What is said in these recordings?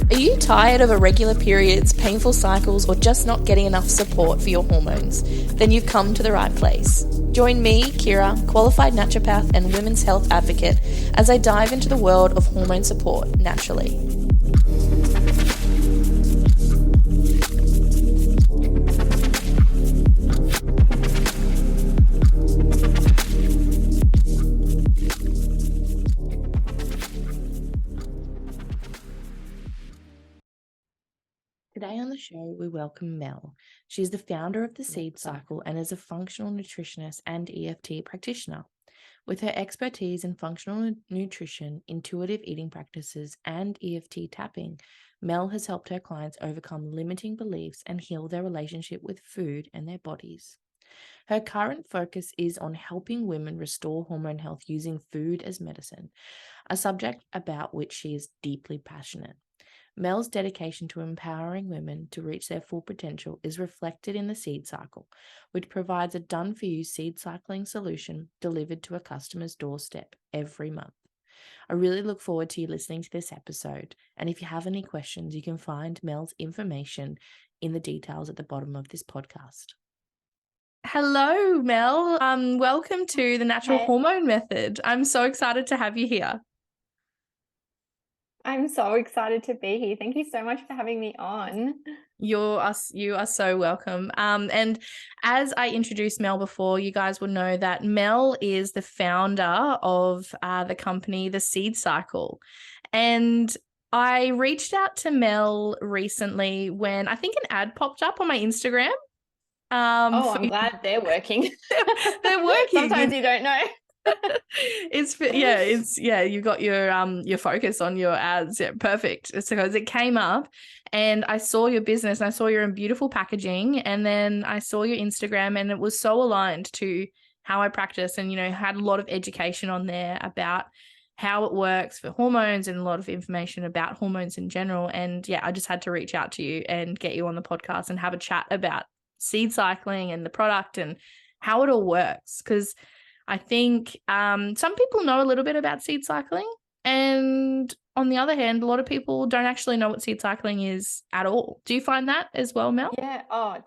Are you tired of irregular periods, painful cycles, or just not getting enough support for your hormones? Then you've come to the right place. Join me, Kirra, qualified naturopath and women's health advocate, as I dive into the world of hormone support naturally. Today on the show, we welcome Mel. She is the founder of the Seed Cycle and is a functional nutritionist and EFT practitioner. With her expertise in functional nutrition, intuitive eating practices, and EFT tapping, Mel has helped her clients overcome limiting beliefs and heal their relationship with food and their bodies. Her current focus is on helping women restore hormone health using food as medicine, a subject about which she is deeply passionate. Mel's dedication to empowering women to reach their full potential is reflected in the Seed Cycle, which provides a done-for-you seed cycling solution delivered to a customer's doorstep every month. I really look forward to you listening to this episode, and if you have any questions, you can find Mel's information in the details at the bottom of this podcast. Hello, Mel. Welcome to the Natural Hormone Method. I'm so excited to have you here. I'm so excited to be here. Thank you so much for having me on. You are so welcome. And as I introduced Mel before, you guys will know that Mel is the founder of the company, The Seed Cycle. And I reached out to Mel recently when I think an ad popped up on my Instagram. I'm glad they're working. They're working. Sometimes you don't know. You got your focus on your ads. Yeah, perfect. It's because it came up and I saw your business and I saw you're in beautiful packaging, and then I saw your Instagram and it was so aligned to how I practice, and had a lot of education on there about how it works for hormones and a lot of information about hormones in general. And I just had to reach out to you and get you on the podcast and have a chat about seed cycling and the product and how it all works, because I think some people know a little bit about seed cycling, and on the other hand, a lot of people don't actually know what seed cycling is at all. Do you find that as well, Mel? Yeah,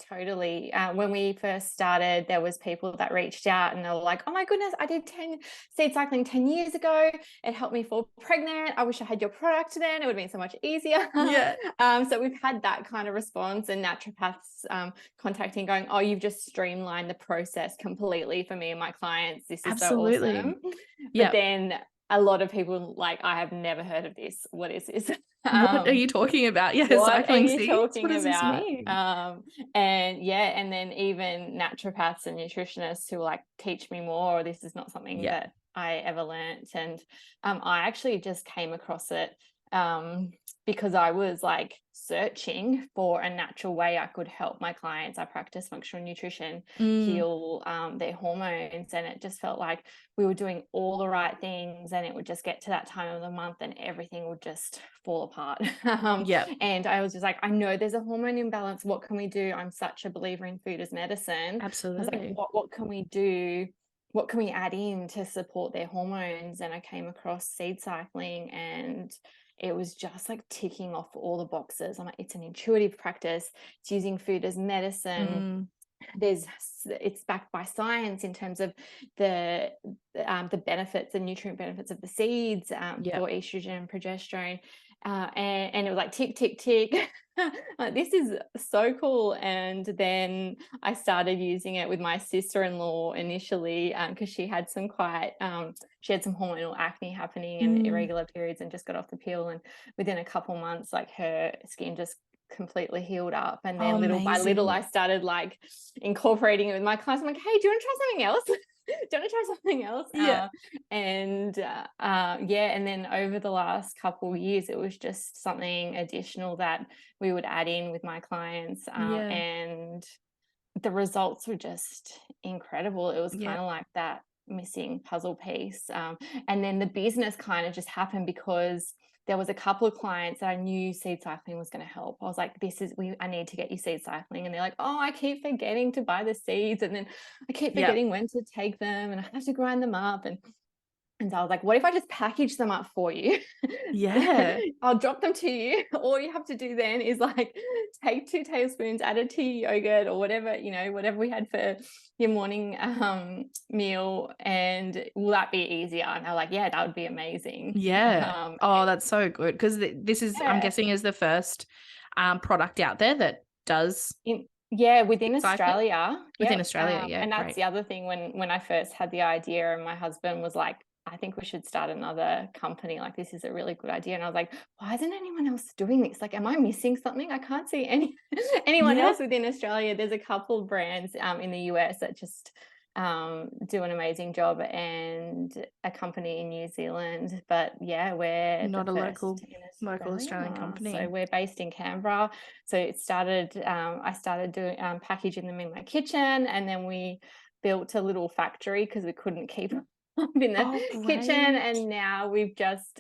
totally. When we first started, there was people that reached out and they were like, oh my goodness, I did seed cycling 10 years ago. It helped me fall pregnant. I wish I had your product then. It would have been so much easier. Yeah. So we've had that kind of response, and naturopaths contacting going, oh, you've just streamlined the process completely for me and my clients. This is Absolutely. so awesome. But then a lot of people like, I have never heard of this. What is this? What are you talking about? Yeah, what cycling are you seeds? talking what does about? This mean? And then even naturopaths and nutritionists who like teach me more. This is not something that I ever learnt, and I actually just came across it because I was like searching for a natural way I could help my clients. I practice functional nutrition, heal their hormones, and it just felt like we were doing all the right things, and it would just get to that time of the month and everything would just fall apart. And I was just like, I know there's a hormone imbalance. What can we do? I'm such a believer in food as medicine. Absolutely. I was like, what can we do? What can we add in to support their hormones? And I came across seed cycling, and it was just like ticking off all the boxes. I'm like, it's an intuitive practice. It's using food as medicine. It's backed by science in terms of the benefits and nutrient benefits of the seeds for estrogen and progesterone. And it was like tick, tick, tick. Like, this is so cool. And then I started using it with my sister-in-law initially because she had some hormonal acne happening and irregular periods, and just got off the pill. And within a couple months, like, her skin just completely healed up. And then little by little, I started like incorporating it with my clients. I'm like, hey, do you want to try something else? Do you want to try something else? And then over the last couple of years, it was just something additional that we would add in with my clients. And the results were just incredible. It was kind of like that missing puzzle piece. And then the business kind of just happened because there was a couple of clients that I knew seed cycling was going to help. I was like, I need to get you seed cycling. And they're like, oh, I keep forgetting to buy the seeds. And then I keep forgetting when to take them, and I have to grind them up. And And so I was like, what if I just package them up for you? Yeah. I'll drop them to you. All you have to do then is like take 2 tablespoons, add it to your yogurt or whatever, whatever we had for your morning meal. And will that be easier? And I was like, yeah, that would be amazing. Yeah. Oh, And that's so good. Because this is, I'm yeah, guessing, is the first product out there that does yeah, within cycling Australia. within Yep. Australia. Yeah, And that's great. the other thing when I first had the idea and my husband was like, I think we should start another company. Like, this is a really good idea. And I was like, why isn't anyone else doing this? Like, am I missing something? I can't see anyone Yeah. else within Australia. There's a couple of brands in the US that just do an amazing job, and a company in New Zealand. But yeah, we're the Not a first in local Australian Australia. So company. we're based in Canberra. So it started, I started doing packaging them in my kitchen, and then we built a little factory because we couldn't keep up in the Oh, kitchen. great. And now we've just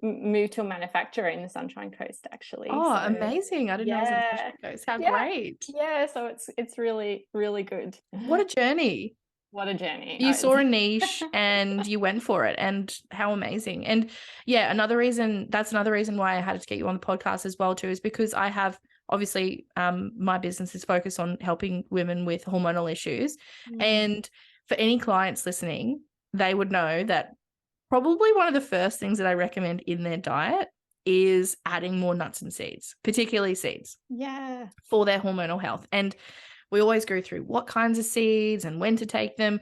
moved to a manufacturer in the Sunshine Coast, actually. Oh, So amazing. I didn't know it was in the yeah, Sunshine Coast. How yeah, great. yeah. So it's really, really good. What a journey. What a journey. You saw a niche and you went for it, and how amazing. And yeah, that's another reason why I had to get you on the podcast as well too, is because I have obviously my business is focused on helping women with hormonal issues. Mm, And for any clients listening, they would know that probably one of the first things that I recommend in their diet is adding more nuts and seeds, particularly seeds, yeah. for their hormonal health. And we always go through what kinds of seeds and when to take them.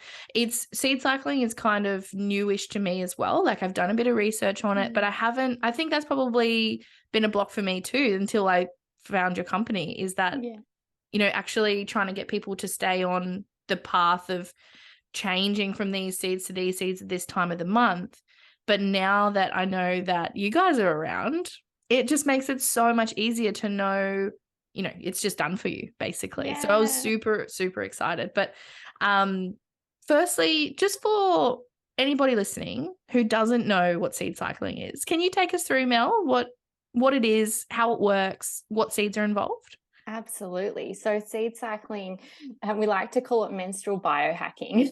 Seed cycling is kind of newish to me as well. Like, I've done a bit of research on it, but I think that's probably been a block for me too until I found your company, is that, Yeah. actually trying to get people to stay on the path of changing from these seeds to these seeds at this time of the month. But now that I know that you guys are around, it just makes it so much easier to know, it's just done for you, basically. So I was Yeah. super, super excited. But firstly, just for anybody listening who doesn't know what seed cycling is, can you take us through, Mel, what it is, how it works, what seeds are involved? Absolutely. So seed cycling, we like to call it menstrual biohacking.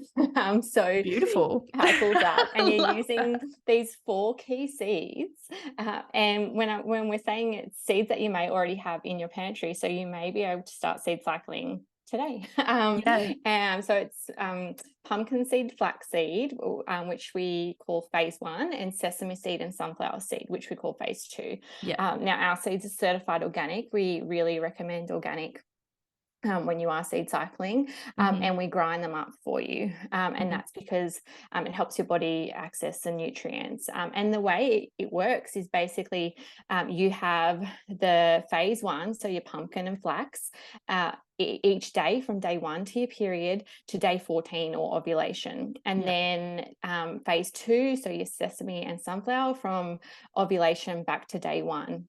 So Beautiful. how cool is that? And I you're love using that. these 4 key seeds. And when we're saying it's seeds that you may already have in your pantry, so you may be able to start seed cycling today. Yeah. And so it's pumpkin seed, flax seed, which we call phase 1, and sesame seed and sunflower seed, which we call phase 2. Yeah. Now, our seeds are certified organic. We really recommend organic when you are seed cycling, and we grind them up for you. And that's because it helps your body access the nutrients. And the way it works is basically you have the phase 1, so your pumpkin and flax, each day from day 1 to your period to day 14 or ovulation. And then phase 2, so your sesame and sunflower from ovulation back to day 1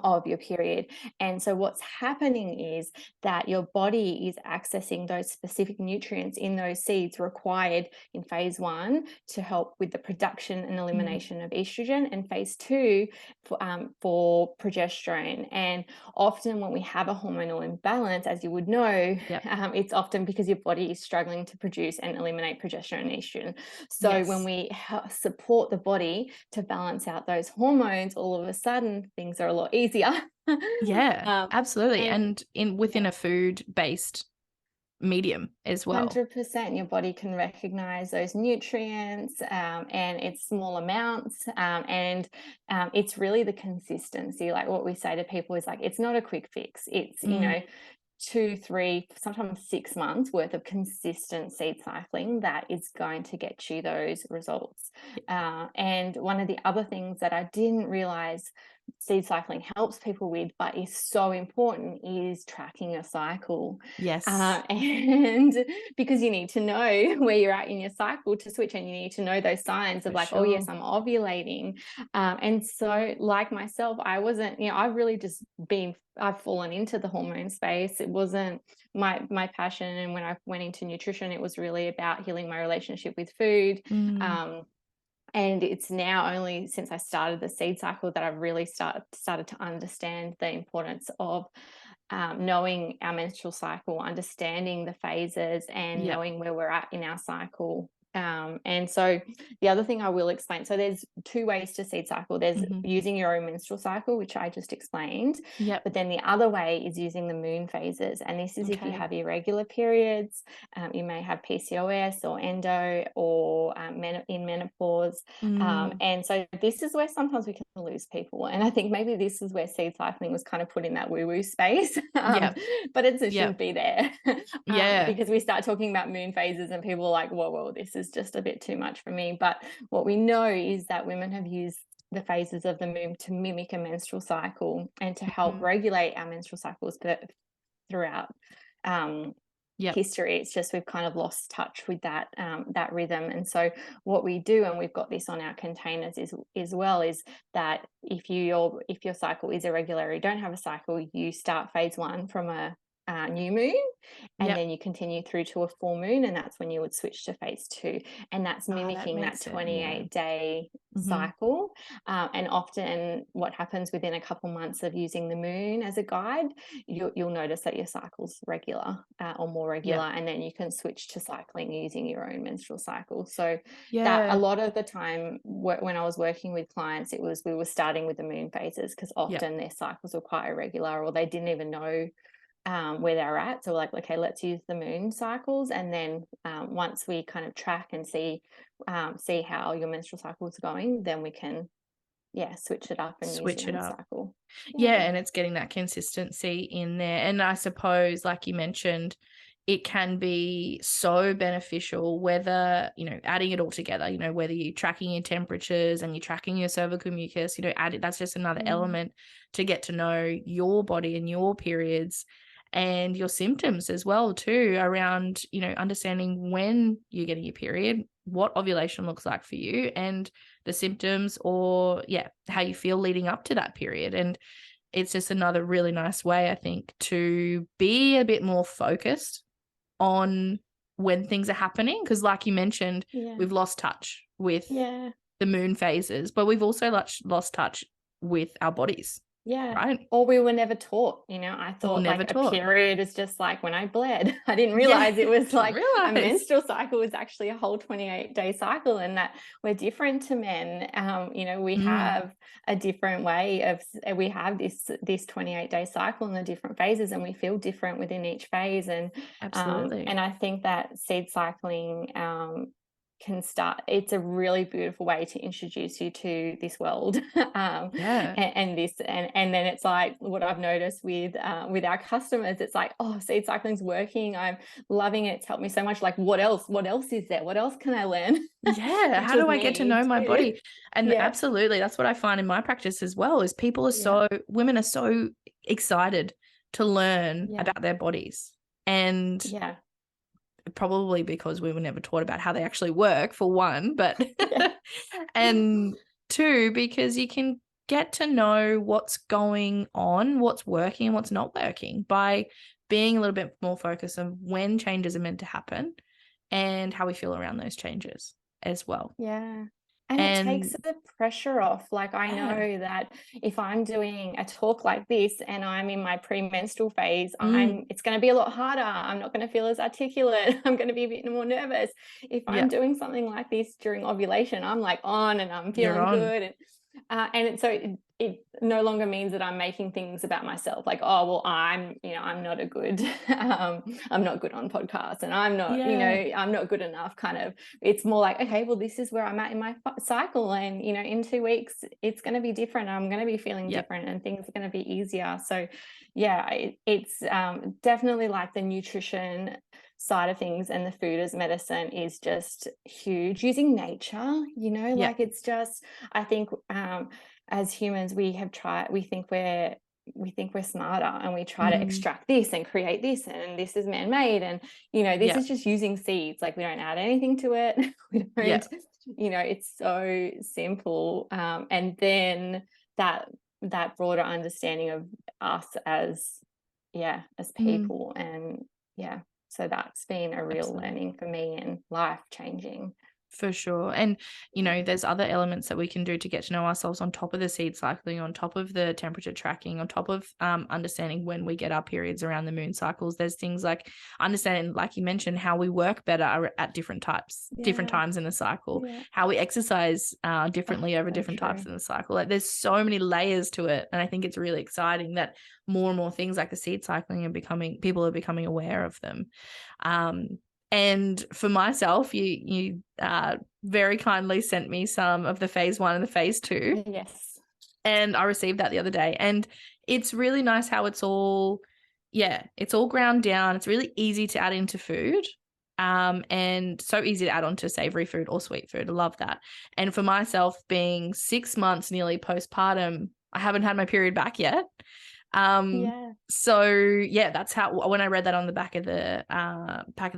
of your period. And so what's happening is that your body is accessing those specific nutrients in those seeds required in phase 1 to help with the production and elimination of estrogen, and phase 2 for progesterone. And often when we have a hormonal imbalance, as you would know, it's often because your body is struggling to produce and eliminate progesterone and estrogen. So when we support the body to balance out those hormones, all of a sudden things are a lot easier. Yeah, absolutely. And And within a food-based medium as well. 100%, your body can recognize those nutrients, and it's small amounts, and it's really the consistency. Like, what we say to people is like, it's not a quick fix. It's 2, 3, sometimes 6 months worth of consistent seed cycling that is going to get you those results. And one of the other things that I didn't realize seed cycling helps people with, but is so important, is tracking your cycle. Yes. And because you need to know where you're at in your cycle to switch, and you need to know those signs of like, oh yes, I'm ovulating. And so like myself, I wasn't, I've really just I've fallen into the hormone space. It wasn't my passion. And when I went into nutrition, it was really about healing my relationship with food. And it's now only since I started the seed cycle that I've really started to understand the importance of knowing our menstrual cycle, understanding the phases, and knowing where we're at in our cycle. And so the other thing I will explain, so there's 2 ways to seed cycle. There's Mhm. using your own menstrual cycle, which I just explained, Yep. but then the other way is using the moon phases. And this is if you Okay. have irregular periods, you may have PCOS or endo, or in menopause. Mm. And so this is where sometimes we can lose people. And I think maybe this is where seed cycling was kind of put in that woo-woo space, Yep. but it Yep. shouldn't be there. Yeah. Because we start talking about moon phases and people are like, whoa, this is just a bit too much for me. But what we know is that women have used the phases of the moon to mimic a menstrual cycle and to help Mhm. regulate our menstrual cycles throughout Yep. history. It's just we've kind of lost touch with that rhythm. And so what we do, and we've got this on our containers is that if your cycle is irregular, or you don't have a cycle, you start phase 1 from a new moon, and Yep. then you continue through to a full moon, and that's when you would switch to phase 2, and that's Ah, that mimicking that makes sense. Yeah. 28-day Mhm. cycle. And often what happens within a couple months of using the moon as a guide, you'll notice that your cycle's regular, or more regular, Yep. and then you can switch to cycling using your own menstrual cycle. So that a Yeah. lot of the time when I was working with clients, we were starting with the moon phases, because Yep. often their cycles were quite irregular, or they didn't even know where they're at. So we're like, okay, let's use the moon cycles, and then once we kind of track and see how your menstrual cycle is going, then we can switch it up and use Switch your it own up. cycle. Yeah, Yeah. and it's getting that consistency in there. And I suppose, like you mentioned, it can be so beneficial whether, adding it all together, whether you're tracking your temperatures and you're tracking your cervical mucus, that's just another Mm. element to get to know your body and your periods and your symptoms as well too, around, understanding when you're getting your period, what ovulation looks like for you, and the symptoms, or how you feel leading up to that period. And it's just another really nice way, I think, to be a bit more focused on when things are happening. Because like you mentioned, Yeah. we've lost touch with Yeah. the moon phases, but we've also lost touch with our bodies, Yeah. right? Or we were never taught, I Or thought never like a taught. period is just like when I bled. I didn't Yeah, realize it was didn't like a realize. menstrual cycle was actually a whole 28-day cycle, and that we're different to men. We Mm, have a different way we have this 28-day cycle and the different phases, and we feel different within each phase. And absolutely. I think that seed cycling it's a really beautiful way to introduce you to this world. Yeah. And then it's like what I've noticed with our customers, it's like, oh, seed cycling's working, I'm loving it, it's helped me so much, like what else is there, what else can I learn? Yeah, Which how was do I get to me know my too. body? And Yeah. absolutely, that's what I find in my practice as well, is Yeah. women are so excited to learn Yeah. about their bodies. And Yeah. probably because we were never taught about how they actually work, for one, but Yeah. and two, because you can get to know what's going on, what's working and what's not working, by being a little bit more focused on when changes are meant to happen and how we feel around those changes as well. Yeah. And it takes And the pressure off. Like, I yeah. know that if I'm doing a talk like this and I'm in my premenstrual phase, Mm, it's going to be a lot harder. I'm not going to feel as articulate. I'm going to be a bit more nervous. If I'm yeah, doing something like this during ovulation, I'm like on and I'm you're feeling on. good. So it no longer means that I'm making things about myself. Like, oh, well, I'm not a good, I'm not good on podcasts, and I'm not, Yeah. I'm not good enough kind of. It's more like, okay, well, this is where I'm at in my cycle, and in 2 weeks it's going to be different, I'm going to be feeling Yep. different, and things are going to be easier. So yeah, it's definitely like the nutrition side of things, and the food as medicine is just huge. Using nature, Yep. like, it's just, I think as humans we think we're smarter, and we try to Mm, extract this and create this, and this is man-made, and this yep. is just using seeds. Like, we don't add anything to it. We don't, Yep. it's so simple. And then that broader understanding of us as Mm, people. And so that's been a real absolutely. learning for me and life changing. For sure. And, there's other elements that we can do to get to know ourselves on top of the seed cycling, on top of the temperature tracking, on top of understanding when we get our periods around the moon cycles. There's things like understanding, like you mentioned, how we work better at different Yeah. times in the cycle, Yeah. how we exercise Oh, differently over so different true. types in the cycle. Like there's so many layers to it. And I think it's really exciting that more and more things like the seed cycling people are becoming aware of them. And for myself, you very kindly sent me some of the phase 1 and the phase 2, Yes. and I received that the other day. And it's really nice how it's all ground down. It's really easy to add into food, and so easy to add on to savory food or sweet food. I love that. And for myself, being 6 months nearly postpartum, I haven't had my period back yet. Yeah. So yeah, that's how, when I read that on the back of the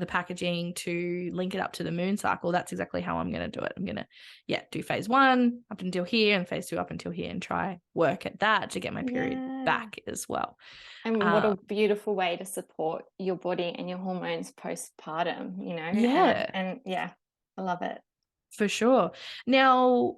packaging to link it up to the moon cycle, that's exactly how I'm going to do it. I'm going to, do phase 1 up until here and phase 2 up until here and try work at that to get my period Yeah. back as well. And what a beautiful way to support your body and your hormones postpartum, Yeah, and yeah, I love it. for sure. Now,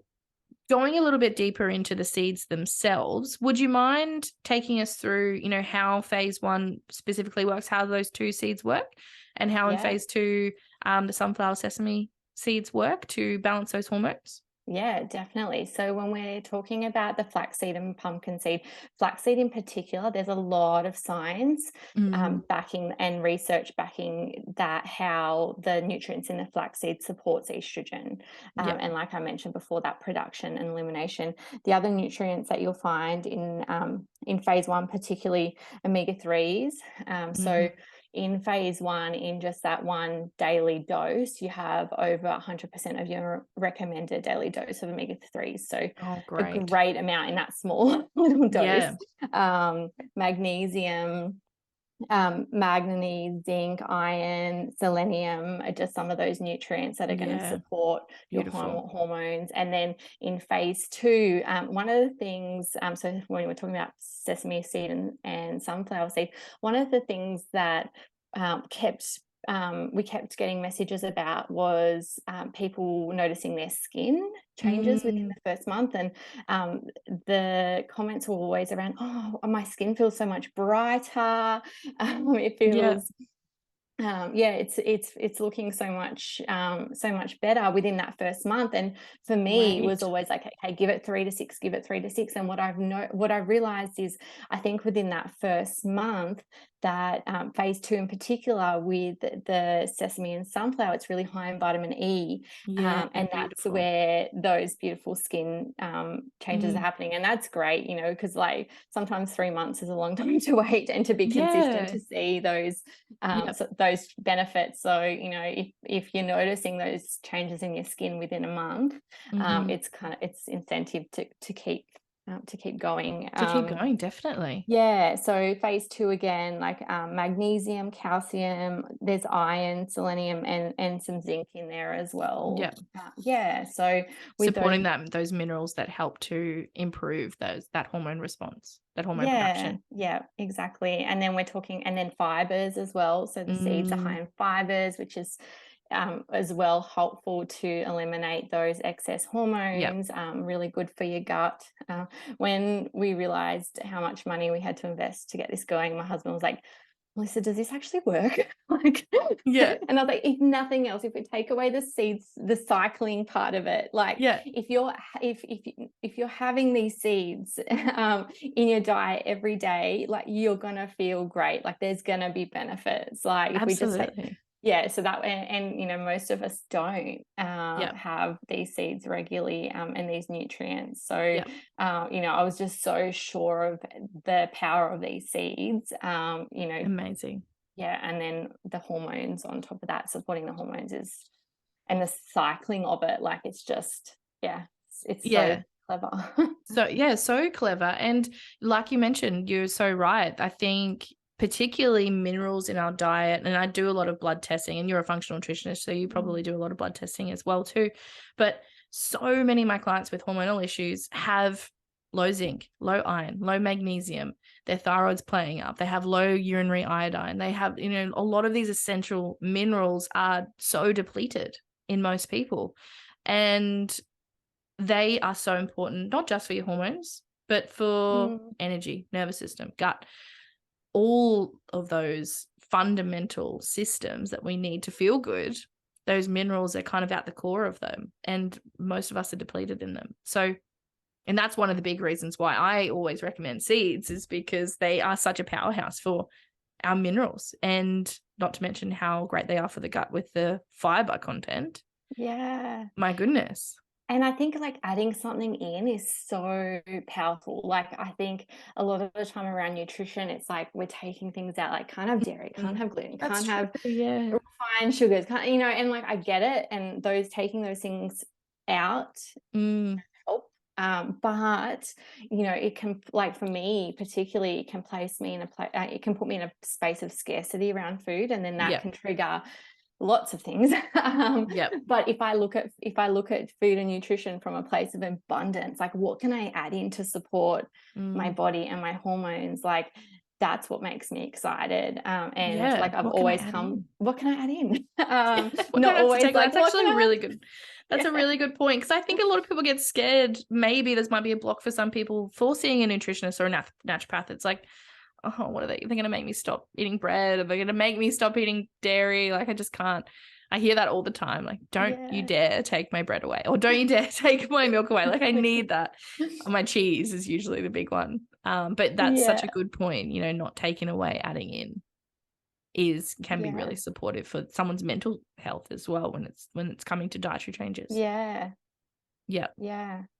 going a little bit deeper into the seeds themselves, would you mind taking us through, how phase 1 specifically works, how those 2 seeds work, and how in Yeah. phase 2, the sunflower sesame seeds work to balance those hormones? Yeah, definitely. So when we're talking about the flaxseed and pumpkin seed, flaxseed in particular, there's a lot of science Mm, backing and research backing that how the nutrients in the flaxseed supports estrogen. yeah. And like I mentioned before, that production and elimination. The other nutrients that you'll find in phase 1, particularly omega-3s. So Mhm. in phase 1, in just that one daily dose, you have over 100% of your recommended daily dose of omega-3s. So Oh, a great. great amount in that small little dose. Yeah. Magnesium, manganese, zinc, iron, selenium are just some of those nutrients that are going to Yeah. support your Beautiful. hormones. And then in phase 2, one of the things, so when we're talking about sesame seed and sunflower seed, one of the things that we kept getting messages about was people noticing their skin changes within Mm, the first month, and the comments were always around, oh, my skin feels so much brighter. It yeah. feels yeah, it's looking so much better within that first month. And for me, it was Great. always like, okay, give it 3 to 6, give it 3 to 6. And what I realized is, I think within that first month, that phase 2 in particular with the sesame and sunflower, it's really high in vitamin E, Yeah, and that's beautiful. where those beautiful skin changes are Mm. happening. And that's great, because like sometimes 3 months is a long time to wait and to be consistent Yeah. to see those Yep. so those benefits. So if you're noticing those changes in your skin within a month, Mhm. it's incentive to keep going. To keep going, definitely. Yeah, so phase 2 again, like magnesium, calcium, there's iron, selenium, and some zinc in there as well. Yeah. Yeah, so with those. Supporting those minerals that help to improve that hormone response, that hormone Yeah, production. yeah, exactly. And then we're talking, and then fibers as well. So the seeds are Mm, high in fibers, which is as well helpful to eliminate those excess yep. hormones. Really good for your gut. When we realized how much money we had to invest to get this going, my husband was like, Melissa, does this actually work? Like, Yeah. and I was like, if nothing else, if we take away the seeds, the cycling part of it, like Yeah. if you're having these seeds in your diet every day, like you're gonna feel great. Like there's gonna be benefits. Like if we just take, Absolutely. yeah, so that, and most of us don't Yep. have these seeds regularly, and these nutrients. So Yep. I was just so sure of the power of these seeds. Amazing. Yeah, and then the hormones on top of that, supporting the hormones is, and the cycling of it, like it's just, yeah, it's so Yeah. clever. So yeah, so clever. And like you mentioned, you're so right. I think particularly minerals in our diet, and I do a lot of blood testing, and you're a functional nutritionist, so you Mm. probably do a lot of blood testing as well too. But so many of my clients with hormonal issues have low zinc, low iron, low magnesium. Their thyroid's playing up. They have low urinary iodine. They have, a lot of these essential minerals are so depleted. in most people. And they are so important, not just for your hormones, but for energy, nervous system, gut, all of those fundamental systems that we need to feel good. Those minerals are kind of at the core of them, and most of us are depleted in them. So, and that's one of the big reasons why I always recommend seeds, is because they are such a powerhouse for our minerals, and not to mention how great they are for the gut with the fiber content. Yeah. My goodness. And I think like adding something in is so powerful. Like I think a lot of the time around nutrition, it's like we're taking things out, like can't have dairy, can't have gluten, That's can't have true, yeah. refined sugars, can't, and like I get it. And taking those things out help. But it can, like for me particularly, it can place me in a place, it can put me in a space of scarcity around food, and then that can trigger lots of things. But if I look at food and nutrition from a place of abundance, like what can I add in to support my body and my hormones, like that's what makes me excited. And like I've always what can I add in? Not always like, that's actually really good. That's a really good point, because I think a lot of people get scared. Maybe this might be a block for some people for seeing a nutritionist or a naturopath. It's like, oh, what are they? They're going to make me stop eating bread, or they're going to make me stop eating dairy. Like, I just can't. I hear that all the time. Like, don't you dare take my bread away, or don't you dare take my milk away. Like, I need that. My cheese is usually the big one. But that's such a good point. Not taking away, adding in can be really supportive for someone's mental health as well when it's coming to dietary changes. Yeah.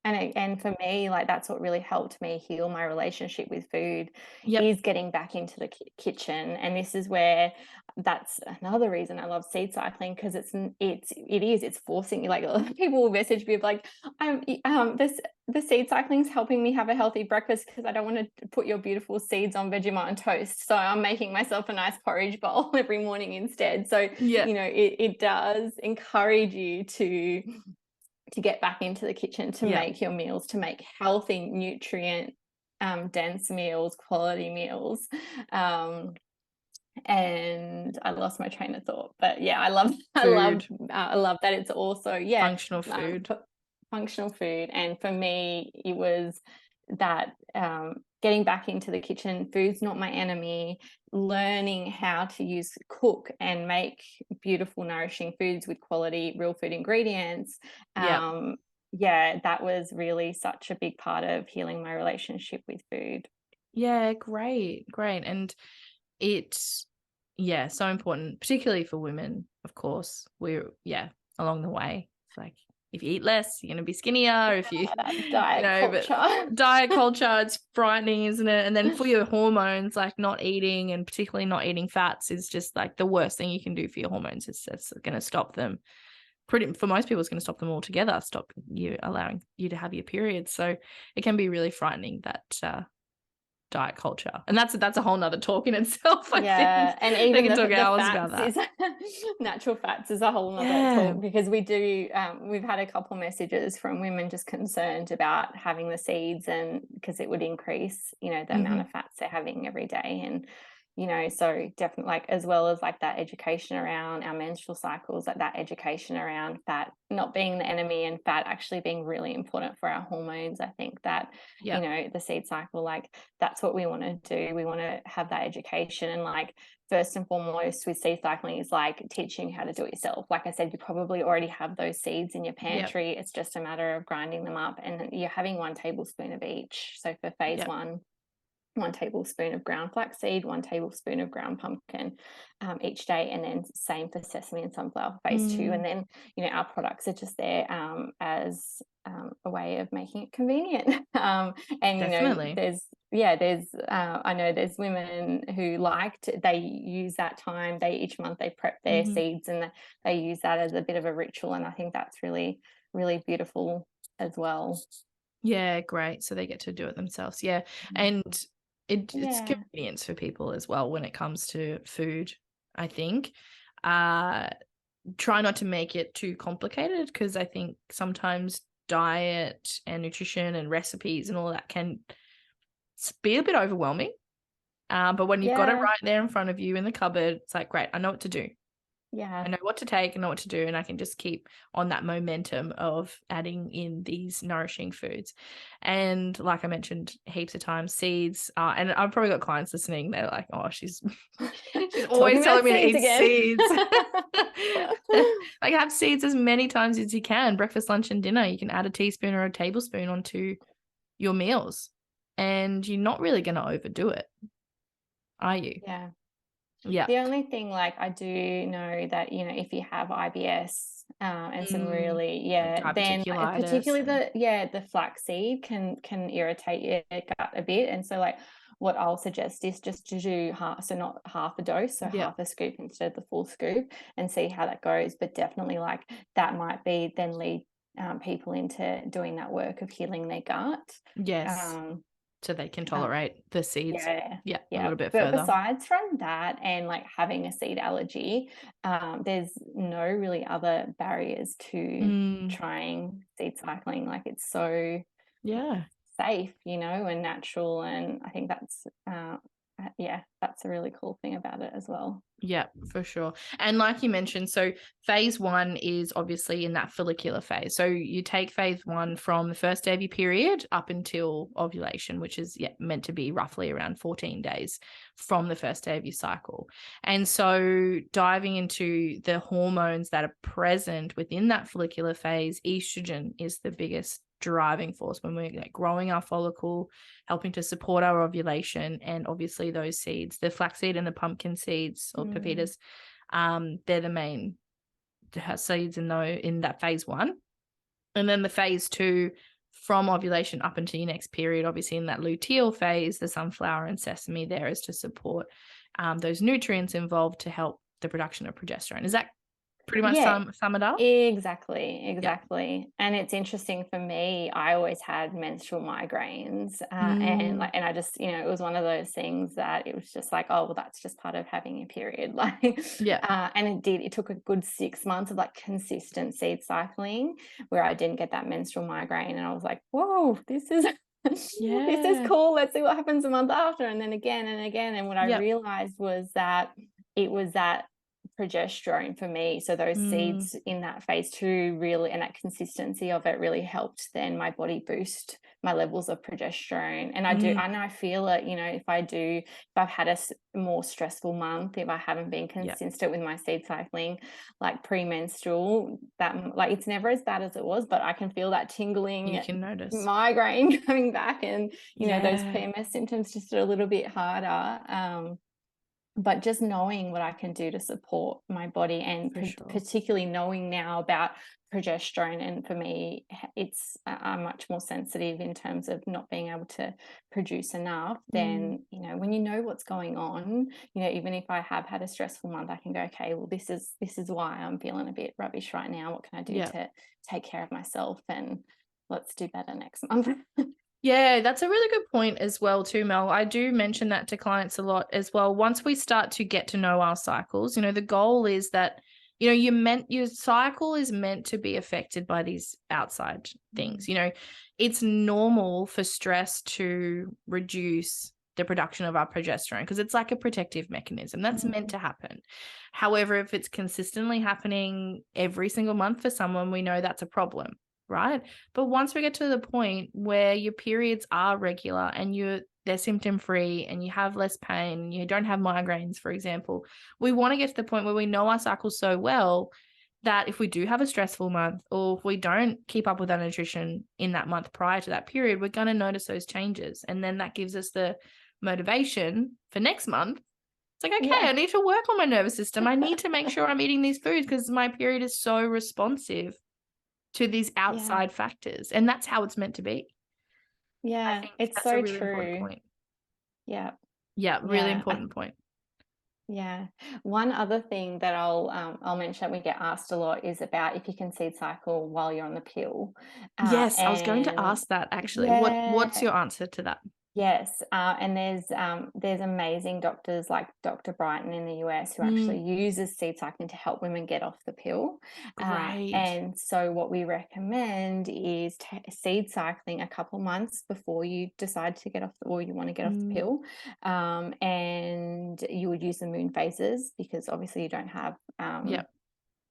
And for me, like that's what really helped me heal my relationship with food is getting back into the kitchen. And this is where, that's another reason I love seed cycling, because it's forcing you. Like a lot of people will message me like, the seed cycling is helping me have a healthy breakfast because I don't want to put your beautiful seeds on Vegemite and toast, so I'm making myself a nice porridge bowl every morning instead. So it does encourage you to get back into the kitchen, to make your meals, to make healthy, nutrient dense meals, quality meals. And I lost my train of thought, but I love that it's also functional food. Functional food. And for me, it was that getting back into the kitchen, food's not my enemy, learning how to cook and make beautiful, nourishing foods with quality, real food ingredients. That was really such a big part of healing my relationship with food. Yeah, great. And it's, so important, particularly for women, of course. We're, along the way. It's like, if you eat less, you're going to be skinnier. If you diet culture, it's frightening, isn't it? And then for your hormones, like not eating, and particularly not eating fats, is just like the worst thing you can do for your hormones. It's going to stop them. For most people, it's going to stop them altogether, stop you, allowing you to have your periods. So it can be really frightening, that diet culture, and that's a whole nother talk in itself. I think, and even we can talk hours about that. Natural fats is a whole nother talk, because we do we've had a couple messages from women just concerned about having the seeds, and because it would increase the amount of fats they're having every day. And so definitely, like, as well as like that education around our menstrual cycles, like that education around fat not being the enemy and fat actually being really important for our hormones. I think that, the seed cycle, like that's what we want to do. We want to have that education. And like, first and foremost with seed cycling is like teaching you how to do it yourself. Like I said, you probably already have those seeds in your pantry. It's just a matter of grinding them up, and you're having 1 tablespoon of each. So for phase 1 tablespoon of ground flaxseed, 1 tablespoon of ground pumpkin each day, and then same for sesame and sunflower phase 2. And then our products are just there as a way of making it convenient. And Definitely. there's I know there's women who they use that time, each month they prep their seeds, and they use that as a bit of a ritual, and I think that's really, really beautiful as well. Yeah, great. So they get to do it themselves. And it's convenience for people as well when it comes to food, I think. Try not to make it too complicated, because I think sometimes diet and nutrition and recipes and all that can be a bit overwhelming. But when you've got it right there in front of you in the cupboard, it's like, great, I know what to do. Yeah. I know what to take and know what to do, and I can just keep on that momentum of adding in these nourishing foods. And like I mentioned heaps of times, seeds and I've probably got clients listening, they're like, oh, she's Talking always telling about me to seeds eat again. seeds. Like, have seeds as many times as you can, breakfast, lunch, and dinner. You can add a teaspoon or a tablespoon onto your meals, and you're not really going to overdo it, are you? Yeah. Yeah. The only thing, like, I do know that, if you have IBS, and some really, Like then diverticulitis particularly and the flaxseed can irritate your gut a bit. And so, like, what I'll suggest is just to do half, so not half a dose, so yeah. half a scoop instead of the full scoop, and see how that goes. But definitely, like, that might be then lead people into doing that work of healing their gut. Yes. Um, So they can um, tolerate the seeds. yeah, Yeah, a yeah. little bit But further. besides from that and, like, having a seed allergy, there's no really other barriers to Mm, trying seed cycling. Like, it's so yeah. safe, and natural, and I think that's, yeah, that's a really cool thing about it as well. Yeah, for sure. And like you mentioned, so phase 1 is obviously in that follicular phase. So you take phase 1 from the first day of your period up until ovulation, which is meant to be roughly around 14 days from the first day of your cycle. And so diving into the hormones that are present within that follicular phase, estrogen is the biggest driving force when we're growing our follicle, helping to support our ovulation, and obviously those seeds, the flaxseed and the pumpkin seeds or Mm. pepitas, they're the main seeds in that phase 1. And then the phase 2, from ovulation up into your next period, obviously in that luteal phase, the sunflower and sesame there is to support those nutrients involved to help the production of progesterone. Is that pretty much Yeah, sum it up? exactly, Yeah. exactly. And it's interesting for me, I always had menstrual migraines, and, Mm, like, and I just, it was one of those things that it was just like, oh, well, that's just part of having a period. Like, yeah. and it took a good 6 months of, like, consistent seed cycling where I didn't get that menstrual migraine. And I was like, whoa, this is this is Yeah. cool. Let's see what happens a month after. And then again and again. And what I Yep. realized was that it was that progesterone for me. So those Mm, seeds in that phase 2 really, and that consistency of it really helped then my body boost my levels of progesterone. And mm, I feel it, if I've had a more stressful month, if I haven't been yep. consistent with my seed cycling, like premenstrual, that, like, it's never as bad as it was, but I can feel that You tingling can notice. migraine coming back, and those Yeah, PMS symptoms just are a little bit harder. But just knowing what I can do to support my body, and for sure. particularly knowing now about progesterone, and for me, it's, I'm much more sensitive in terms of not being able to produce enough. Mm, Then, when you know what's going on, even if I have had a stressful month, I can go, okay, well, this is why I'm feeling a bit rubbish right now. What can I do yeah. to take care of myself, and let's do better next month. Yeah, that's a really good point as well too, Mel. I do mention that to clients a lot as well. Once we start to get to know our cycles, the goal is that, your cycle is meant to be affected by these outside things. It's normal for stress to reduce the production of our progesterone because it's like a protective mechanism. That's meant Mm. to happen. However, if it's consistently happening every single month for someone, we know that's a problem, right? But once we get to the point where your periods are regular and they're symptom free and you have less pain, you don't have migraines, for example, we want to get to the point where we know our cycle so well that if we do have a stressful month or if we don't keep up with our nutrition in that month prior to that period, we're going to notice those changes. And then that gives us the motivation for next month. It's like, okay, Yeah. I need to work on my nervous system. I need to make sure I'm eating these foods because my period is so responsive to these Yeah. outside factors, and that's how it's meant to be. I Yeah. think It's that's a so really important true. point. Yeah. Yeah, really Yeah. important point. Yeah. One other thing that I'll mention that we get asked a lot is about if you can seed cycle while you're on the pill. Yes, I was going to And ask that actually. What's yeah, your answer to that? Yes, and there's amazing doctors like Dr. Brighton in the US who actually uses seed cycling to help women get off the pill. Great. And so what we recommend is seed cycling a couple months before you decide to get off or you want to get off the pill. And you would use the moon phases because obviously you don't have Yep.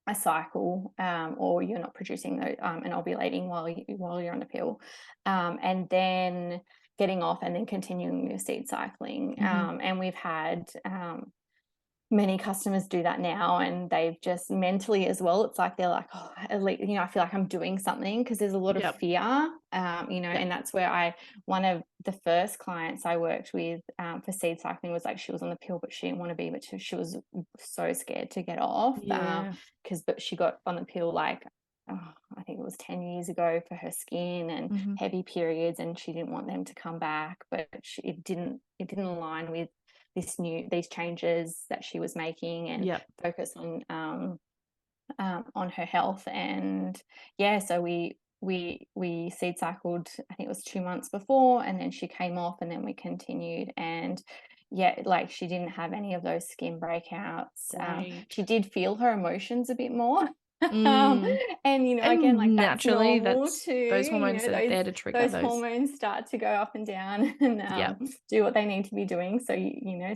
a cycle, or you're not producing and ovulating while you're on the pill, and then getting off and then continuing your seed cycling. And we've had many customers do that now, and they've just mentally as well, it's like they're like, oh, at least, I feel like I'm doing something, because there's a lot of Yep. fear, Yep. and that's where one of the first clients I worked with for seed cycling was like, she was on the pill but she didn't want to be, but she was so scared to get off, Yeah. but she got on the pill like, I think it was 10 years ago, for her skin and heavy periods, and she didn't want them to come back, but it didn't align with these changes that she was making, and Yep. focus on her health. And yeah, so we seed cycled, I think it was 2 months before, and then she came off, and then we continued. And yeah, like, she didn't have any of those skin breakouts. She Great. did feel her emotions a bit more. Mm. And again, like, And that's naturally, normal that's too. those hormones are there to trigger Those those. hormones start to go up and down and Yep. do what they need to be doing. So yeah.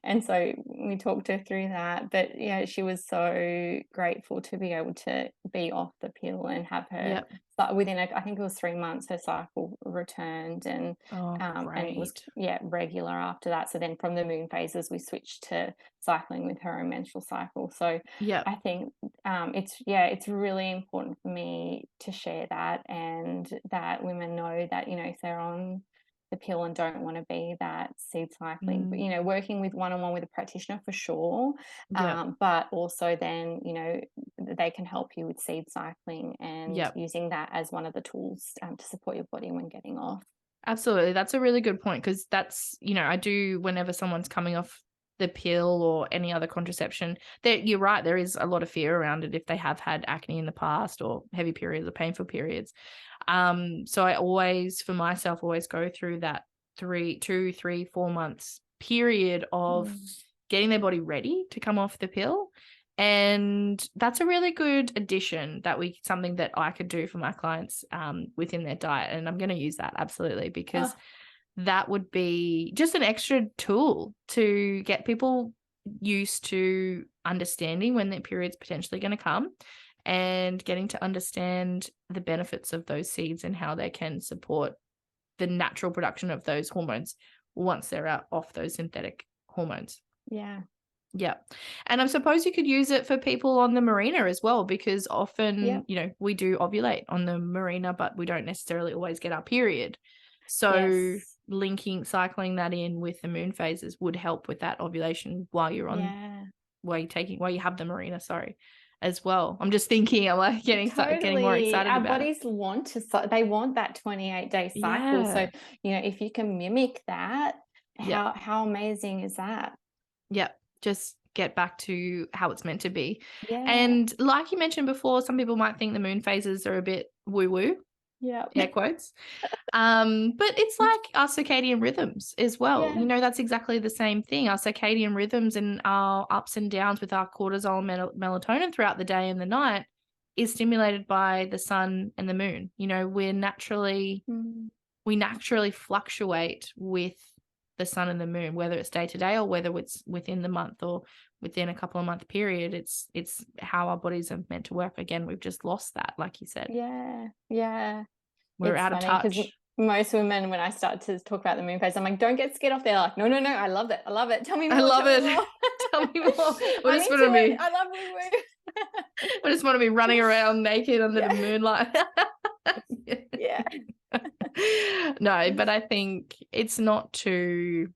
And so we talked her through that. But yeah, she was so grateful to be able to be off the pill and have her. Yep. But within, I think it was 3 months, her cycle returned, Oh, and it was, great. yeah, regular after that. So then from the moon phases, we switched to cycling with her own menstrual cycle. So Yep. I think it's really important for me to share that, and that women know that, if they're on the pill and don't want to be, that seed cycling, but working with one-on-one with a practitioner for sure, Yep. but also then they can help you with seed cycling and Yep. using that as one of the tools to support your body when getting off. Absolutely. That's a really good point, because that's, I do, whenever someone's coming off the pill or any other contraception, you're right, there is a lot of fear around it if they have had acne in the past or heavy periods or painful periods. So I always, for myself, always go through that 2, 3, 4 months period of getting their body ready to come off the pill. And that's a really good addition something that I could do for my clients within their diet. And I'm going to use that absolutely, because that would be just an extra tool to get people used to understanding when their period's potentially going to come, and getting to understand the benefits of those seeds and how they can support the natural production of those hormones once they're off those synthetic hormones. Yeah. Yeah. And I suppose you could use it for people on the marina as well, because often, we do ovulate on the marina, but we don't necessarily always get our period. So Yes. cycling that in with the moon phases would help with that ovulation while you have the marina, as well. I'm just thinking, I'm like getting more Totally. excited Our about it. bodies they want that 28-day cycle. So, Yeah. if you can mimic that, Yeah. how amazing is that? Yeah. Just get back to how it's meant to be. Yeah. And like you mentioned before, some people might think the moon phases are a bit woo-woo, Yeah. air quotes. But it's like our circadian rhythms as well. Yeah. That's exactly the same thing. Our circadian rhythms and our ups and downs with our cortisol and melatonin throughout the day and the night is stimulated by the sun and the moon. We naturally fluctuate with the sun and the moon, whether it's day to day or whether it's within the month or within a couple of month period. It's how our bodies are meant to work. Again, we've just lost that, like you said. Yeah. Yeah. We're It's out of funny because touch. most women, when I start to talk about the moon phase, I'm like, don't get scared off. They're like, no, no, no, I love it. I love it. Tell me I more. love Tell me it. more. Tell me more. I'm into it. I love woo woo. I just want to be running around naked under the Yeah. moonlight. Yeah. No, but I think shouldn't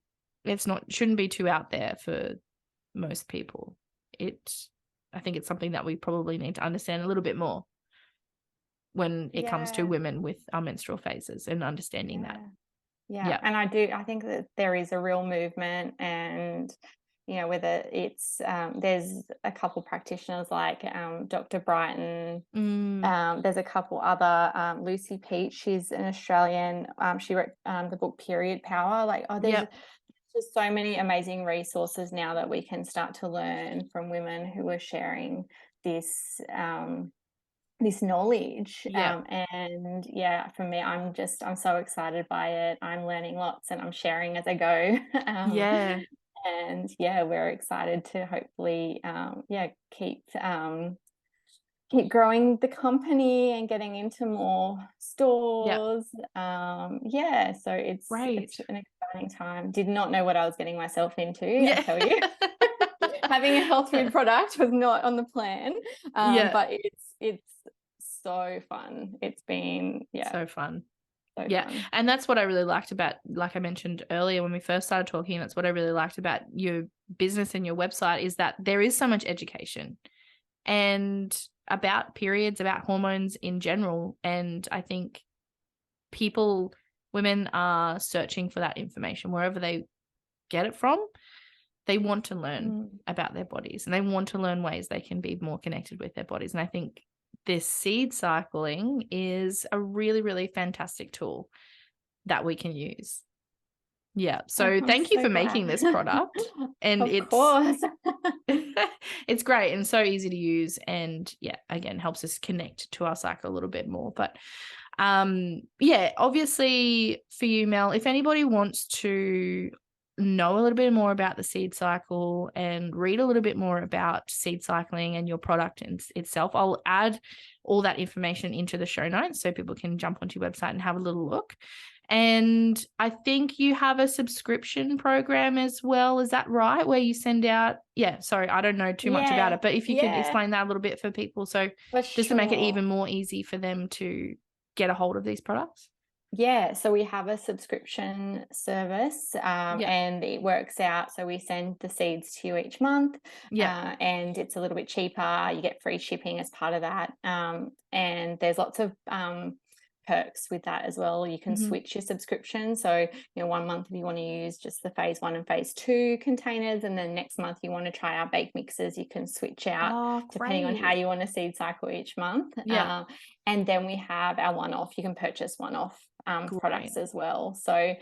be too out there for most people. I think it's something that we probably need to understand a little bit more when it comes to Yeah. women with our menstrual phases and understanding that. Yeah. Yeah. And I think that there is a real movement, and whether it's there's a couple practitioners like Dr. Brighton. There's a couple other, Lucy Peach, she's an Australian. She wrote the book Period Power. Like, there's just so many amazing resources now that we can start to learn from women who are sharing this this knowledge. And for me, I'm so excited by it. I'm learning lots and I'm sharing as I go. And we're excited to hopefully keep growing the company and getting into more stores. So it's an exciting time. Did not know what I was getting myself into, I tell you. Having a health food product was not on the plan. But it's so fun. It's been so fun. Fun. And that's what I really liked about, like I mentioned earlier when we first started talking, that's what I really liked about your business and your website, is that there is so much education and about periods, about hormones in general. And I think women are searching for that information wherever they get it from. They want to learn about their bodies and they want to learn ways they can be more connected with their bodies. And I think this seed cycling is a really, really fantastic tool that we can use. So thank you for making this product. And of course. It's great and so easy to use, and again helps us connect to our cycle a little bit more. But obviously for you, Mel, if anybody wants to know a little bit more about the seed cycle and read a little bit more about seed cycling and your product itself, I'll add all that information into the show notes so people can jump onto your website and have a little look. And I think you have a subscription program as well. Is that right? Where you send out, sorry, I don't know too much about it, but if you could explain that a little bit for people. So just to make it even more easy for them to get a hold of these products. So we have a subscription service and it works out. So we send the seeds to you each month and it's a little bit cheaper. You get free shipping as part of that. And there's lots of perks with that as well. You can switch your subscription. So, 1 month if you want to use just the phase 1 and phase 2 containers, and then next month you want to try our bake mixes, you can switch out depending on how you want to seed cycle each month. And then we have our one-off. You can purchase one-off products as well. So,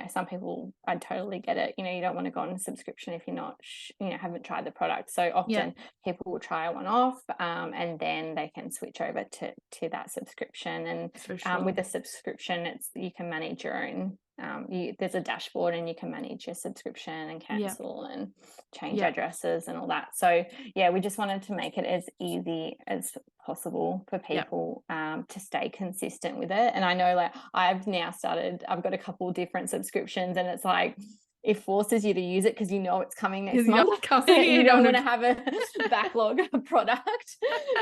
some people, I totally get it. You don't want to go on a subscription if you're not, haven't tried the product. So often people will try a one-off and then they can switch over to that subscription. And with the subscription, you can manage your own. There's a dashboard and you can manage your subscription and cancel and change addresses and all that. So we just wanted to make it as easy as possible for people to stay consistent with it. And I know, like, I've got a couple different subscriptions, and it's like it forces you to use it because it's coming next month. You don't want to have a backlog of product.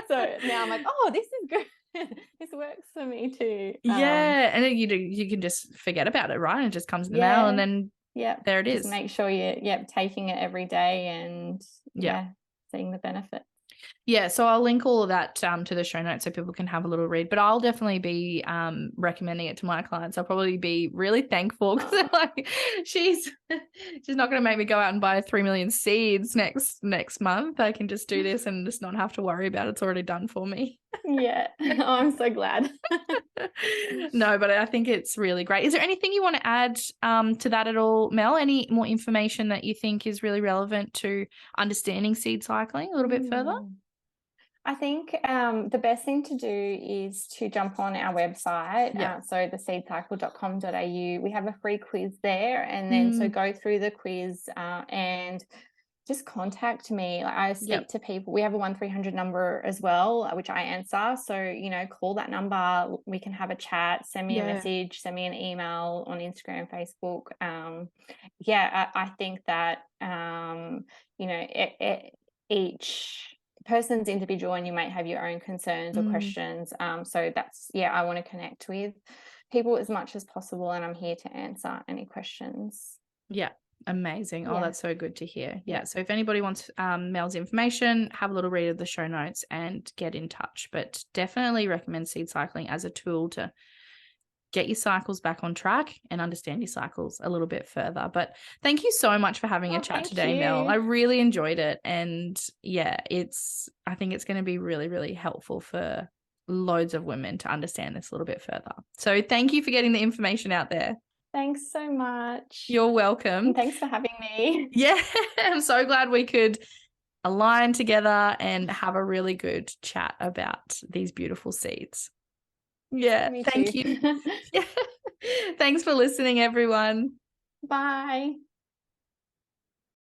So now I'm like, this is good. This works for me too. And then you can just forget about it, right? It just comes in the mail, and then there it is. Just make sure you're taking it every day and seeing the benefit. So I'll link all of that to the show notes so people can have a little read, but I'll definitely be recommending it to my clients. I'll probably be really thankful because like she's not going to make me go out and buy 3 million seeds next month. I can just do this and just not have to worry about it. It's already done for me. I'm so glad. No, but I think it's really great. Is there anything you want to add to that at all, Mel? Any more information that you think is really relevant to understanding seed cycling a little bit further? I think the best thing to do is to jump on our website, so theseedcycle.com.au. We have a free quiz there, and then so go through the quiz and just contact me. Like, I speak to people. We have a 1300 number as well, which I answer. So, call that number. We can have a chat, send me a message, send me an email on Instagram, Facebook. I think that, each person's individual and you might have your own concerns or questions. So that's, I want to connect with people as much as possible, and I'm here to answer any questions. Amazing. That's so good to hear. So if anybody wants Mel's information, have a little read of the show notes and get in touch. But definitely recommend seed cycling as a tool to get your cycles back on track and understand your cycles a little bit further. But thank you so much for having a chat today, Mel. I really enjoyed it. And yeah, I think it's going to be really, really helpful for loads of women to understand this a little bit further. So thank you for getting the information out there. Thanks so much. You're welcome. And thanks for having me. Yeah, I'm so glad we could align together and have a really good chat about these beautiful seeds. Yeah, Me thank too. you. Yeah. Thanks for listening, everyone. Bye.